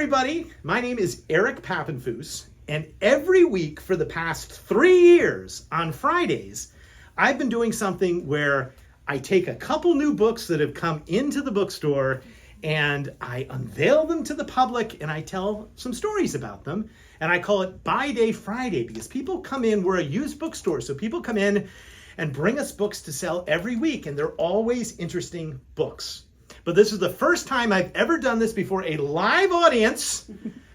everybody. My name is Eric Pappenfuss, and every week for the past 3 years on Fridays, I've been doing something where I take a couple new books that have come into the bookstore and I unveil them to the public and I tell some stories about them. And I call it Buy Day Friday because people come in, we're a used bookstore, so people come in and bring us books to sell every week, and they're always interesting books. But this is the first time I've ever done this before a live audience.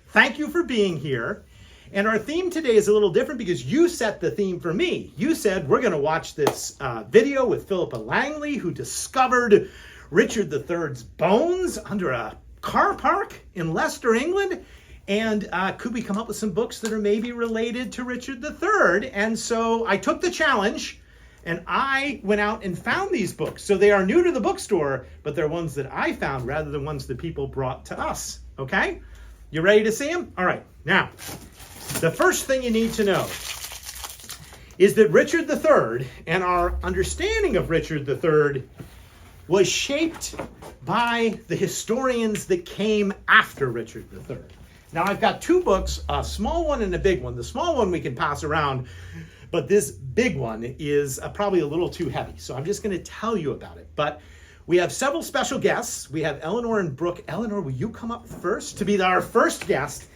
Thank you for being here. And our theme today is a little different because you set the theme for me. You said we're going to watch this video with Philippa Langley, who discovered Richard III's bones under a car park in Leicester, England. And could we come up with some books that are maybe related to Richard III? And so I took the challenge and I went out and found these books. So they are new to the bookstore, but they're ones that I found rather than ones that people brought to us. Okay? You ready to see them? All right. Now, the first thing you need to know is that Richard III and our understanding of Richard III was shaped by the historians that came after Richard III. Now, I've got two books, a small one and a big one. The small one we can pass around, but this big one is probably a little too heavy. So I'm just going to tell you about it. But we have several special guests. We have Eleanor and Brooke. Eleanor, will you come up first to be our first guest?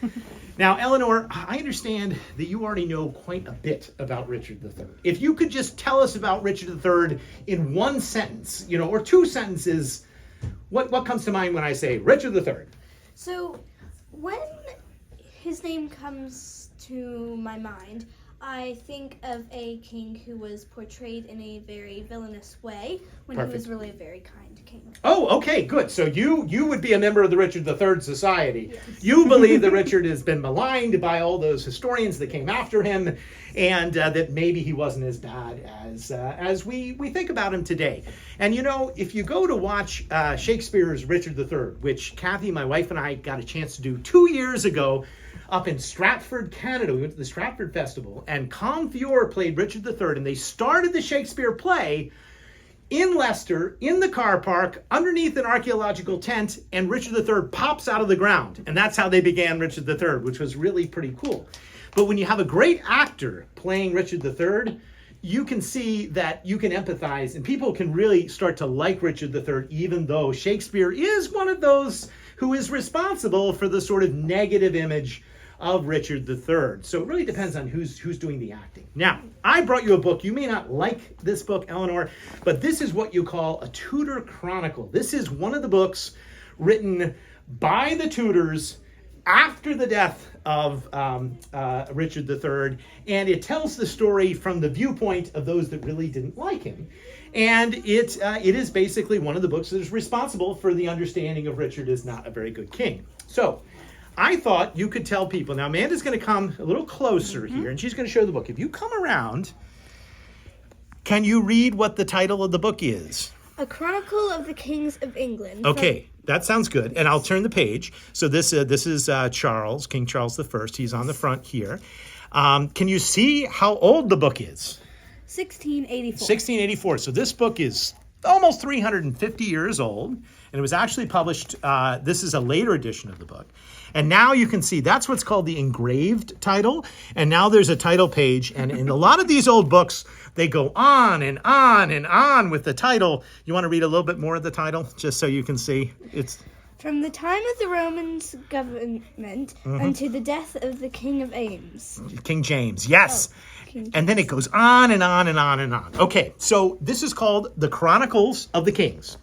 Now, Eleanor, I understand that you already know quite a bit about Richard III. If you could just tell us about Richard III in one sentence, or two sentences, what comes to mind when I say Richard III? So, when his name comes to my mind, I think of a king who was portrayed in a very villainous way when Perfect. He was really a very kind king. Oh, okay, good. So you would be a member of the Richard III Society. Yes. You believe that Richard has been maligned by all those historians that came after him, and that maybe he wasn't as bad as we think about him today. And if you go to watch Shakespeare's Richard III, which Kathy, my wife, and I got a chance to do 2 years ago, up in Stratford, Canada. We went to the Stratford Festival, and Comfiore played Richard III, and they started the Shakespeare play in Leicester, in the car park, underneath an archaeological tent, and Richard III pops out of the ground. And that's how they began Richard III, which was really pretty cool. But when you have a great actor playing Richard III, you can see that you can empathize, and people can really start to like Richard III, even though Shakespeare is one of those who is responsible for the sort of negative image of Richard III. So it really depends on who's doing the acting. Now, I brought you a book. You may not like this book, Eleanor, but this is what you call a Tudor Chronicle. This is one of the books written by the Tudors after the death of Richard III, and it tells the story from the viewpoint of those that really didn't like him. And it is basically one of the books that is responsible for the understanding of Richard as not a very good king. So I thought you could tell people. Now, Amanda's going to come a little closer here, and she's going to show the book. If you come around, can you read what the title of the book is? A Chronicle of the Kings of England. Okay, that sounds good. And I'll turn the page. So this is Charles, King Charles I. He's on the front here. Can you see how old the book is? 1684. 1684. So this book is almost 350 years old, and it was actually published. This is a later edition of the book. And now you can see that's what's called the engraved title. And now there's a title page. And in a lot of these old books, they go on and on and on with the title. You want to read a little bit more of the title just so you can see? It's from the time of the Romans' government unto the death of the King of Ames. King James, yes. King and then it goes on and on and on and on. Okay, so this is called The Chronicles of the Kings.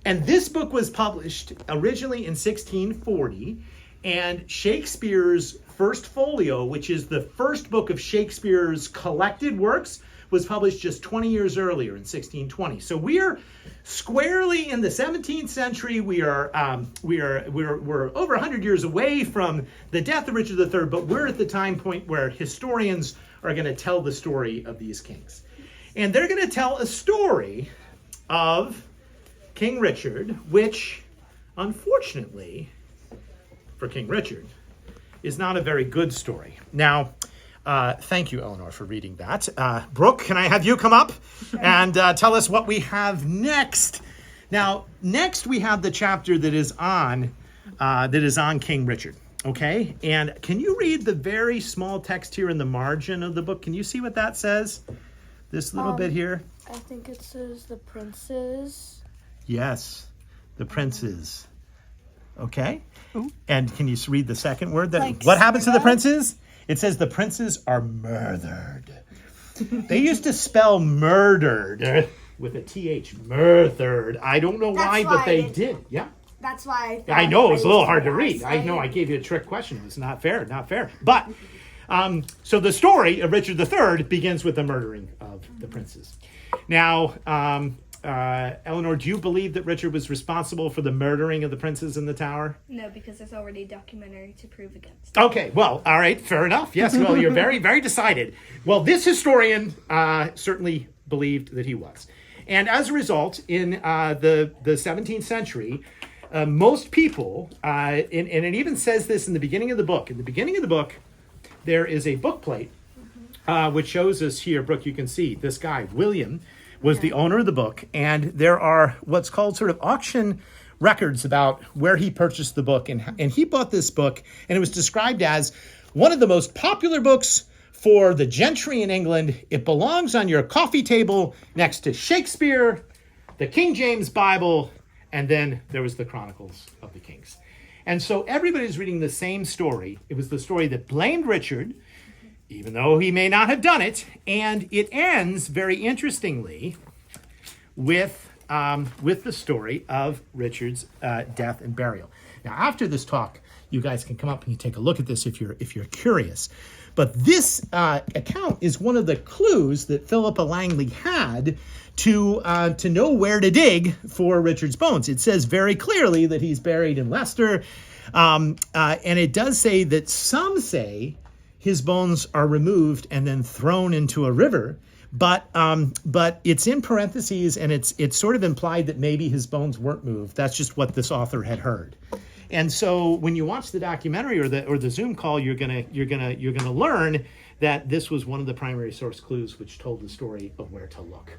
And this book was published originally in 1640. And Shakespeare's first folio, which is the first book of Shakespeare's collected works, was published just 20 years earlier in 1620. So we're squarely in the 17th century. We're over 100 years away from the death of Richard III, but we're at the time point where historians are going to tell the story of these kings. And they're going to tell a story of King Richard, which, unfortunately, for King Richard, is not a very good story. Now, thank you, Eleanor, for reading that. Brooke, can I have you come up and tell us what we have next? Now, next we have the chapter that is on that is on King Richard. Okay, and can you read the very small text here in the margin of the book? Can you see what that says? This little bit here? I think it says the princes. Yes, the princes. Okay, and can you read the second word? What happens to the princes? It says the princes are murdered. They used to spell murdered with a TH, murdered. I don't know why, but they did. Yeah. That's why I know, it's a little hard to read. I know I gave you a trick question. It's not fair, not fair. But, so the story of Richard III begins with the murdering of the princes. Now, Eleanor, do you believe that Richard was responsible for the murdering of the princes in the tower? No, because there's already a documentary to prove against. Okay, well, all right, fair enough. Yes, well, you're very, very decided. Well, this historian certainly believed that he was. And as a result, in the 17th century, most people, and it even says this in the beginning of the book. In the beginning of the book, there is a book plate, which shows us here, Brooke, you can see, this guy, William, was the owner of the book. And there are what's called sort of auction records about where he purchased the book. And he bought this book, and it was described as one of the most popular books for the gentry in England. It belongs on your coffee table next to Shakespeare, the King James Bible, and then there was the Chronicles of the Kings. And so everybody's reading the same story. It was the story that blamed Richard, even though he may not have done it. And it ends, very interestingly, with the story of Richard's death and burial. Now, after this talk, you guys can come up and you take a look at this if you're curious. But this account is one of the clues that Philippa Langley had to know where to dig for Richard's bones. It says very clearly that he's buried in Leicester, and it does say that some say his bones are removed and then thrown into a river, but it's in parentheses, and it's sort of implied that maybe his bones weren't moved. That's just what this author had heard. And so when you watch the documentary or the Zoom call, you're gonna learn that this was one of the primary source clues which told the story of where to look,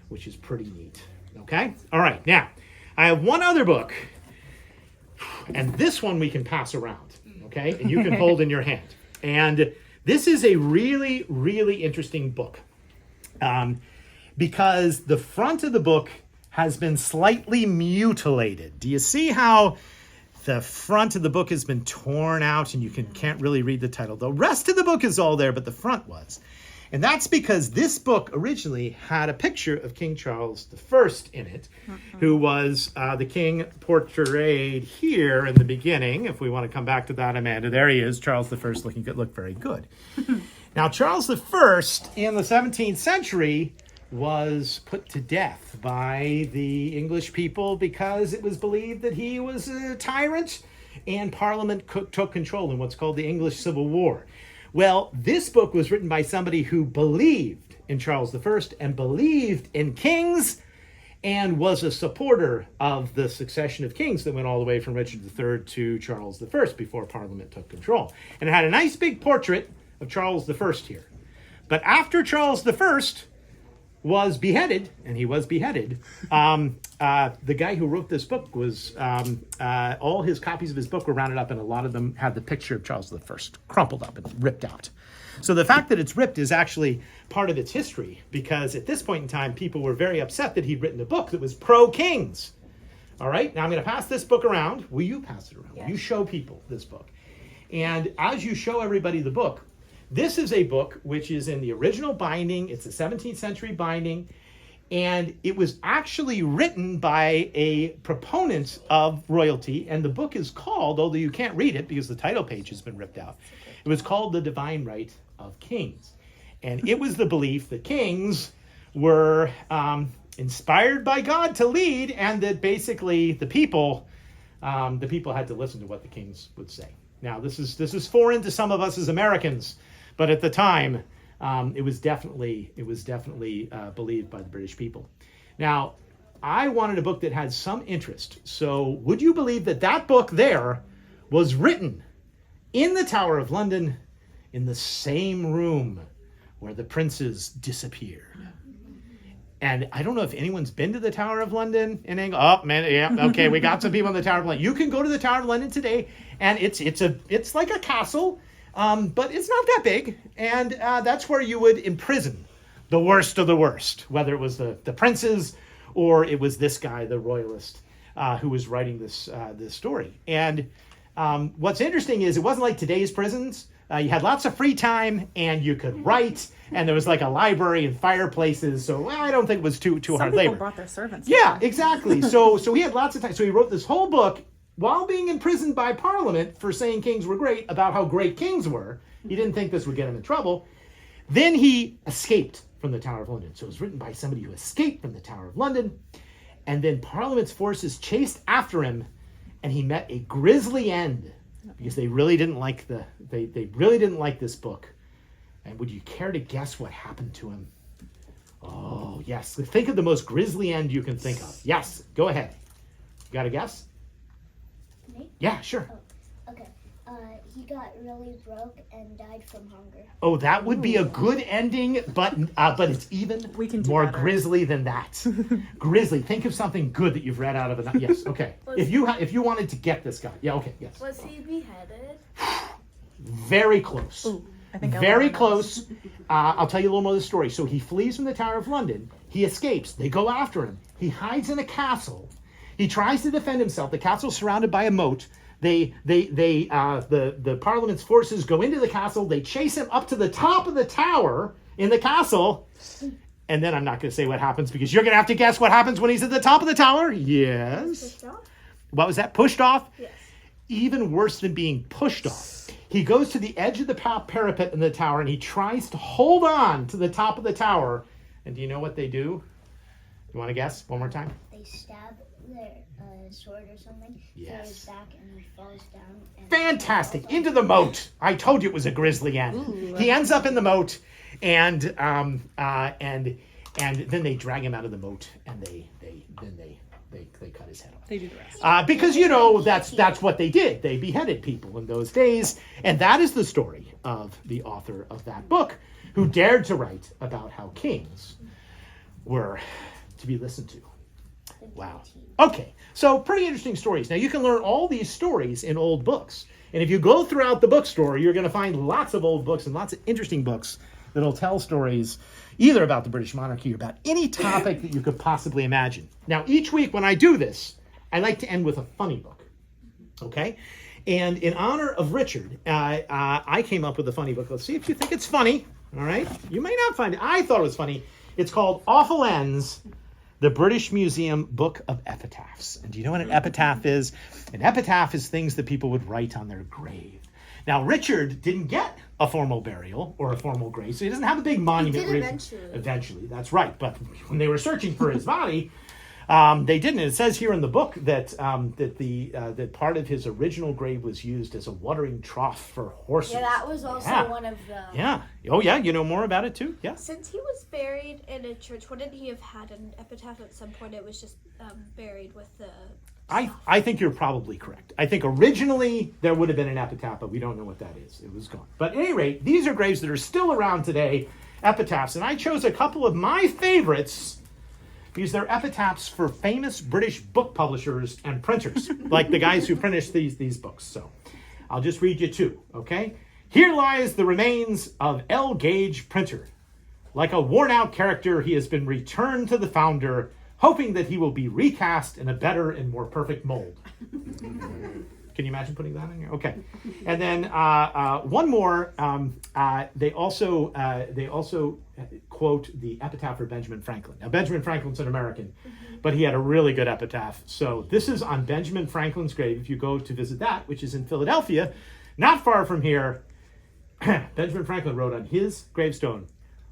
which is pretty neat. Okay? All right. Now, I have one other book, and this one we can pass around, okay? And you can hold in your hand. And this is a really, really interesting book because the front of the book has been slightly mutilated. Do you see how the front of the book has been torn out and you can't really read the title? The rest of the book is all there, but the front was. And that's because this book originally had a picture of King Charles I in it, who was the king portrayed here in the beginning. If we want to come back to that, Amanda, there he is, Charles I looking good, looked very good. Now, Charles I in the 17th century was put to death by the English people because it was believed that he was a tyrant, and Parliament took control in what's called the English Civil War. Well, this book was written by somebody who believed in Charles I and believed in kings and was a supporter of the succession of kings that went all the way from Richard III to Charles I before Parliament took control. And it had a nice big portrait of Charles I here. But after Charles I was beheaded, and he was beheaded, the guy who wrote this book was, all his copies of his book were rounded up, and a lot of them had the picture of Charles I crumpled up and ripped out. So the fact that it's ripped is actually part of its history, because at this point in time, people were very upset that he'd written a book that was pro-kings. All right, now I'm going to pass this book around. Will you pass it around? Yes. You show people this book. And as you show everybody the book, this is a book which is in the original binding. It's a 17th century binding, and it was actually written by a proponent of royalty, and the book is called, although you can't read it because the title page has been ripped out, it was called The Divine Right of Kings. And it was the belief that kings were inspired by God to lead, and that basically the people had to listen to what the kings would say. Now, this is foreign to some of us as Americans, but at the time, it was definitely believed by the British people. Now, I wanted a book that had some interest. So would you believe that book there was written in the Tower of London in the same room where the princes disappeared? And I don't know if anyone's been to the Tower of London in England. Oh man, yeah, okay, we got some people in the Tower of London. You can go to the Tower of London today, and it's like a castle, but it's not that big, and that's where you would imprison the worst of the worst, whether it was the princes or it was this guy, the royalist, who was writing this story. And what's interesting is it wasn't like today's prisons. You had lots of free time, and you could write, and there was like a library and fireplaces. So I don't think it was too hard labor. Some people brought their servants. Yeah, exactly. So he had lots of time. So he wrote this whole book while being imprisoned by Parliament for saying kings were great, about how great kings were. He didn't think this would get him in trouble. Then he escaped from the Tower of London. So it was written by somebody who escaped from the Tower of London. And then Parliament's forces chased after him, and he met a grisly end because they really didn't like they really didn't like this book. And would you care to guess what happened to him? Oh, yes. Think of the most grisly end you can think of. Yes, go ahead. You got a guess? Me? Yeah, sure. Oh, okay. He got really broke and died from hunger. Oh, that would be a good ending, but it's even We can do more better. grisly than that. Grisly. Think of something good that you've read out of it. Yes, okay. If you wanted to get this guy. Yeah, okay, yes. Was he beheaded? Very close. Ooh, I think Very everyone knows. close. I'll tell you a little more of the story. So he flees from the Tower of London. He escapes. They go after him. He hides in a castle. He tries to defend himself. The castle's surrounded by a moat. The Parliament's forces go into the castle. They chase him up to the top of the tower in the castle. And then I'm not going to say what happens because you're going to have to guess what happens when he's at the top of the tower. Yes. Pushed off? What was that? Pushed off? Yes. Even worse than being pushed off. He goes to the edge of the parapet in the tower and he tries to hold on to the top of the tower. And do you know what they do? You want to guess one more time? They stab their sword or something through his back, and he falls down. And Fantastic. Into the moat. I told you it was a grisly end. Ooh. He ends up in the moat, and then they drag him out of the moat, and they cut his head off. They do the rest. Because that's what they did. They beheaded people in those days, and that is the story of the author of that book, who dared to write about how kings were to be listened to. Wow. Okay, so pretty interesting stories. Now you can learn all these stories in old books, and if you go throughout the bookstore, you're going to find lots of old books and lots of interesting books that'll tell stories either about the British monarchy or about any topic that you could possibly imagine. Now, each week when I do this, I like to end with a funny book, okay? And in honor of Richard, I came up with a funny book. Let's see if you think it's funny, all right? You may not find it. I thought it was funny. It's called Awful Ends, the British Museum Book of Epitaphs. And do you know what an epitaph is? An epitaph is things that people would write on their grave. Now, Richard didn't get a formal burial or a formal grave, so he doesn't have a big monument. He did eventually. Eventually, that's right. But when they were searching for his body, they didn't. It says here in the book that that part of his original grave was used as a watering trough for horses. Yeah, that was also Yeah. one of the. Yeah. Oh, yeah. You know more about it too? Yeah. Since he was buried in a church, wouldn't he have had an epitaph at some point? It was just buried with the. I think you're probably correct. I think originally there would have been an epitaph, but we don't know what that is. It was gone. But at any rate, these are graves that are still around today, epitaphs. And I chose a couple of my favorites because they're epitaphs for famous British book publishers and printers, like the guys who printed these books. So I'll just read you two, okay? Here lies the remains of L. Gage Printer. Like a worn-out character, he has been returned to the founder, hoping that he will be recast in a better and more perfect mold. Can you imagine putting that in here? Okay. And then one more. They also quote the epitaph for Benjamin Franklin. Now, Benjamin Franklin's an American, but he had a really good epitaph. So this is on Benjamin Franklin's grave. If you go to visit that, which is in Philadelphia, not far from here, Benjamin Franklin wrote on his gravestone,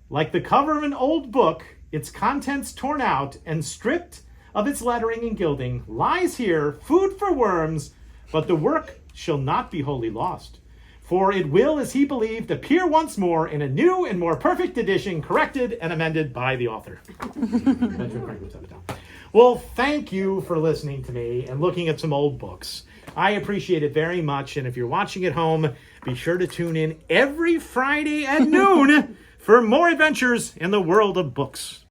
"Like the cover of an old book, its contents torn out and stripped of its lettering and gilding, lies here food for worms, but the work shall not be wholly lost. For it will, as he believed, appear once more in a new and more perfect edition, corrected and amended by the author." Benjamin Franklin's epitaph. Well, thank you for listening to me and looking at some old books. I appreciate it very much. And if you're watching at home, be sure to tune in every Friday at noon for more adventures in the world of books.